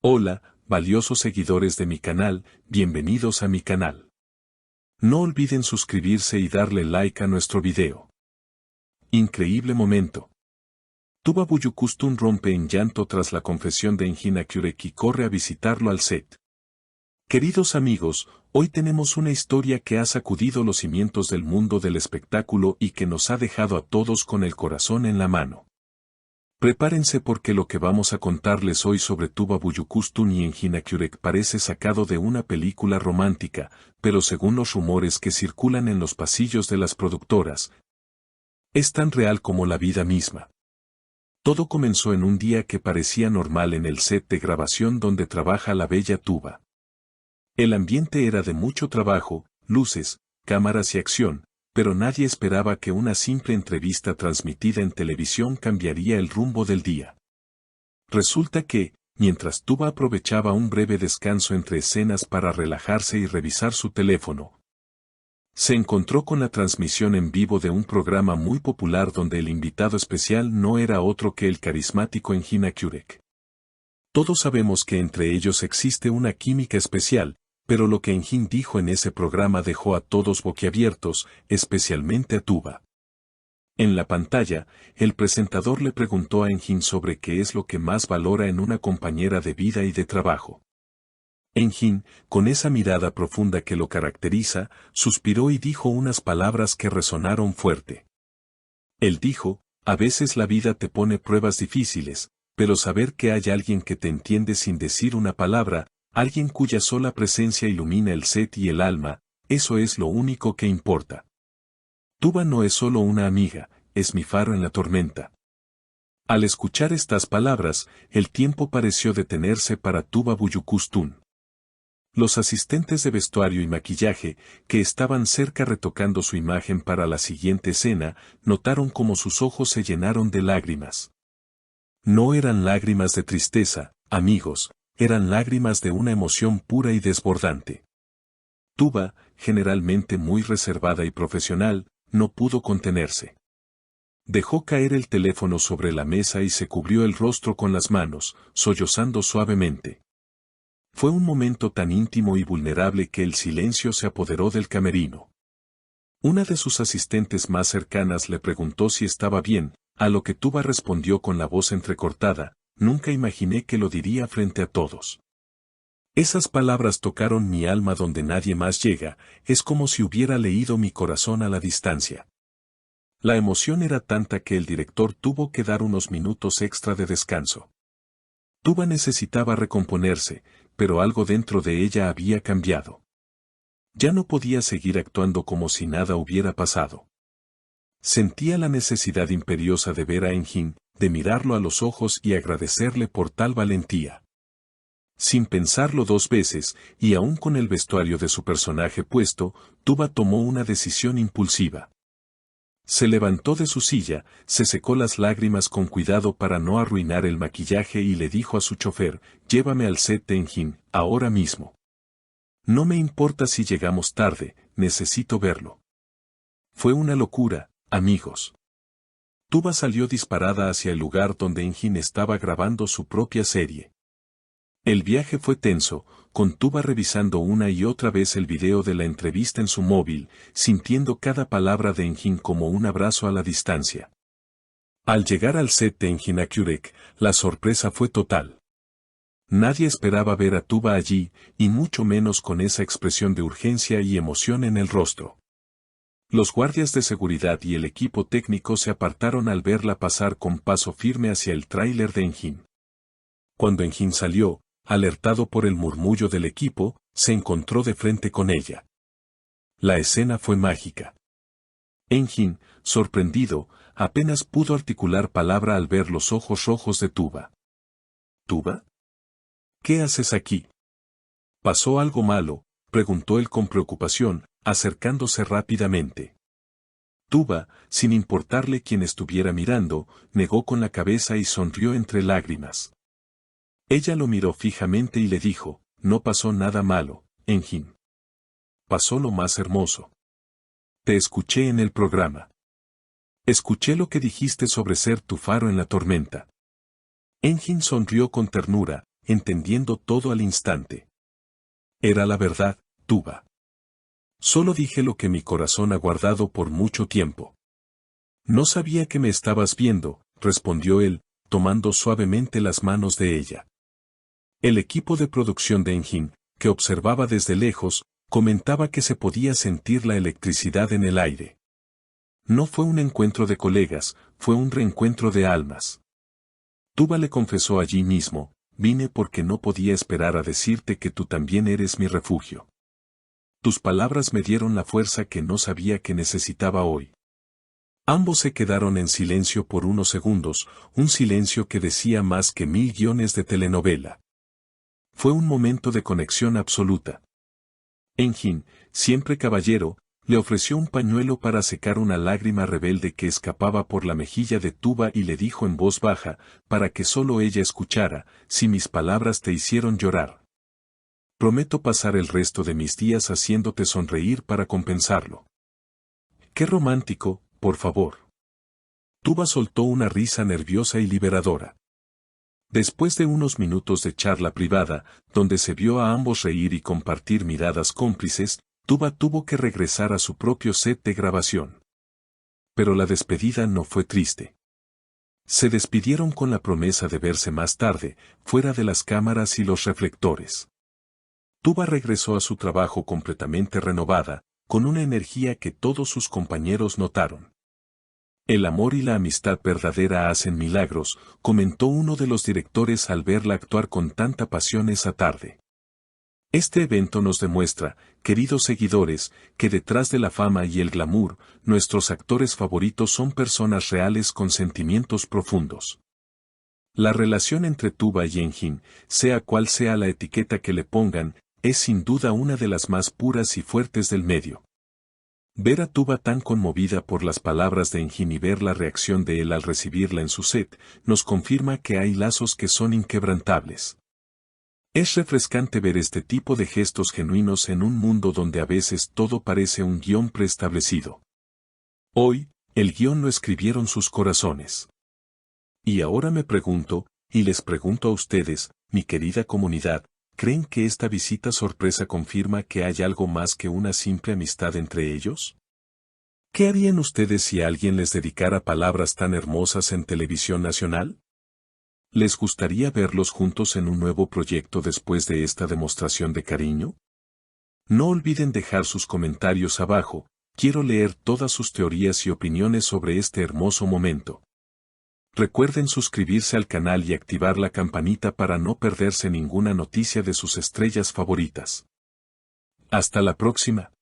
Hola, valiosos seguidores de mi canal, bienvenidos a mi canal. No olviden suscribirse y darle like a nuestro video. Increíble momento. Tuba Büyüküstün rompe en llanto tras la confesión de Engin Akyürek y corre a visitarlo al set. Queridos amigos, hoy tenemos una historia que ha sacudido los cimientos del mundo del espectáculo y que nos ha dejado a todos con el corazón en la mano. Prepárense porque lo que vamos a contarles hoy sobre Tuba Büyüküstün y Engin Akyürek parece sacado de una película romántica, pero según los rumores que circulan en los pasillos de las productoras, es tan real como la vida misma. Todo comenzó en un día que parecía normal en el set de grabación donde trabaja la bella Tuba. El ambiente era de mucho trabajo, luces, cámaras y acción, pero nadie esperaba que una simple entrevista transmitida en televisión cambiaría el rumbo del día. Resulta que, mientras Tuba aprovechaba un breve descanso entre escenas para relajarse y revisar su teléfono, se encontró con la transmisión en vivo de un programa muy popular donde el invitado especial no era otro que el carismático Engin Akyürek. Todos sabemos que entre ellos existe una química especial, pero lo que Engin dijo en ese programa dejó a todos boquiabiertos, especialmente a Tuba. En la pantalla, el presentador le preguntó a Engin sobre qué es lo que más valora en una compañera de vida y de trabajo. Engin, con esa mirada profunda que lo caracteriza, suspiró y dijo unas palabras que resonaron fuerte. Él dijo, a veces la vida te pone pruebas difíciles, pero saber que hay alguien que te entiende sin decir una palabra, alguien cuya sola presencia ilumina el set y el alma, eso es lo único que importa. Tuba no es solo una amiga, es mi faro en la tormenta. Al escuchar estas palabras, el tiempo pareció detenerse para Tuba Büyüküstün. Los asistentes de vestuario y maquillaje, que estaban cerca retocando su imagen para la siguiente escena, notaron cómo sus ojos se llenaron de lágrimas. No eran lágrimas de tristeza, amigos, eran lágrimas de una emoción pura y desbordante. Tuba, generalmente muy reservada y profesional, no pudo contenerse. Dejó caer el teléfono sobre la mesa y se cubrió el rostro con las manos, sollozando suavemente. Fue un momento tan íntimo y vulnerable que el silencio se apoderó del camerino. Una de sus asistentes más cercanas le preguntó si estaba bien, a lo que Tuba respondió con la voz entrecortada, nunca imaginé que lo diría frente a todos. Esas palabras tocaron mi alma donde nadie más llega, es como si hubiera leído mi corazón a la distancia. La emoción era tanta que el director tuvo que dar unos minutos extra de descanso. Tuba necesitaba recomponerse, pero algo dentro de ella había cambiado. Ya no podía seguir actuando como si nada hubiera pasado. Sentía la necesidad imperiosa de ver a Engin, de mirarlo a los ojos y agradecerle por tal valentía. Sin pensarlo dos veces, y aún con el vestuario de su personaje puesto, Tuba tomó una decisión impulsiva. Se levantó de su silla, se secó las lágrimas con cuidado para no arruinar el maquillaje y le dijo a su chofer, llévame al set de Engin, ahora mismo. No me importa si llegamos tarde, necesito verlo. Fue una locura, amigos. Tuba salió disparada hacia el lugar donde Engin estaba grabando su propia serie. El viaje fue tenso, con Tuba revisando una y otra vez el video de la entrevista en su móvil, sintiendo cada palabra de Engin como un abrazo a la distancia. Al llegar al set de Engin Akyürek, la sorpresa fue total. Nadie esperaba ver a Tuba allí, y mucho menos con esa expresión de urgencia y emoción en el rostro. Los guardias de seguridad y el equipo técnico se apartaron al verla pasar con paso firme hacia el tráiler de Engin. Cuando Engin salió, alertado por el murmullo del equipo, se encontró de frente con ella. La escena fue mágica. Engin, sorprendido, apenas pudo articular palabra al ver los ojos rojos de Tuba. ¿Tuba? ¿Qué haces aquí? ¿Pasó algo malo?, preguntó él con preocupación, acercándose rápidamente. Tuba, sin importarle quién estuviera mirando, negó con la cabeza y sonrió entre lágrimas. Ella lo miró fijamente y le dijo, no pasó nada malo, Engin. Pasó lo más hermoso. Te escuché en el programa. Escuché lo que dijiste sobre ser tu faro en la tormenta. Engin sonrió con ternura, entendiendo todo al instante. Era la verdad, Tuba. Solo dije lo que mi corazón ha guardado por mucho tiempo. No sabía que me estabas viendo, respondió él, tomando suavemente las manos de ella. El equipo de producción de Engine, que observaba desde lejos, comentaba que se podía sentir la electricidad en el aire. No fue un encuentro de colegas, fue un reencuentro de almas. Tuba le confesó allí mismo, vine porque no podía esperar a decirte que tú también eres mi refugio. Tus palabras me dieron la fuerza que no sabía que necesitaba hoy. Ambos se quedaron en silencio por unos segundos, un silencio que decía más que 1000 guiones de telenovela. Fue un momento de conexión absoluta. Engin, siempre caballero, le ofreció un pañuelo para secar una lágrima rebelde que escapaba por la mejilla de Tuba y le dijo en voz baja, para que solo ella escuchara, si mis palabras te hicieron llorar. Prometo pasar el resto de mis días haciéndote sonreír para compensarlo. Qué romántico, por favor. Tuba soltó una risa nerviosa y liberadora. Después de unos minutos de charla privada, donde se vio a ambos reír y compartir miradas cómplices, Tuba tuvo que regresar a su propio set de grabación. Pero la despedida no fue triste. Se despidieron con la promesa de verse más tarde, fuera de las cámaras y los reflectores. Tuba regresó a su trabajo completamente renovada, con una energía que todos sus compañeros notaron. El amor y la amistad verdadera hacen milagros, comentó uno de los directores al verla actuar con tanta pasión esa tarde. Este evento nos demuestra, queridos seguidores, que detrás de la fama y el glamour, nuestros actores favoritos son personas reales con sentimientos profundos. La relación entre Tuba y Engin, sea cual sea la etiqueta que le pongan, es sin duda una de las más puras y fuertes del medio. Ver a Tuba tan conmovida por las palabras de Engin y ver la reacción de él al recibirla en su set, nos confirma que hay lazos que son inquebrantables. Es refrescante ver este tipo de gestos genuinos en un mundo donde a veces todo parece un guión preestablecido. Hoy, el guión lo escribieron sus corazones. Y ahora me pregunto, y les pregunto a ustedes, mi querida comunidad, ¿creen que esta visita sorpresa confirma que hay algo más que una simple amistad entre ellos? ¿Qué harían ustedes si alguien les dedicara palabras tan hermosas en televisión nacional? ¿Les gustaría verlos juntos en un nuevo proyecto después de esta demostración de cariño? No olviden dejar sus comentarios abajo, quiero leer todas sus teorías y opiniones sobre este hermoso momento. Recuerden suscribirse al canal y activar la campanita para no perderse ninguna noticia de sus estrellas favoritas. Hasta la próxima.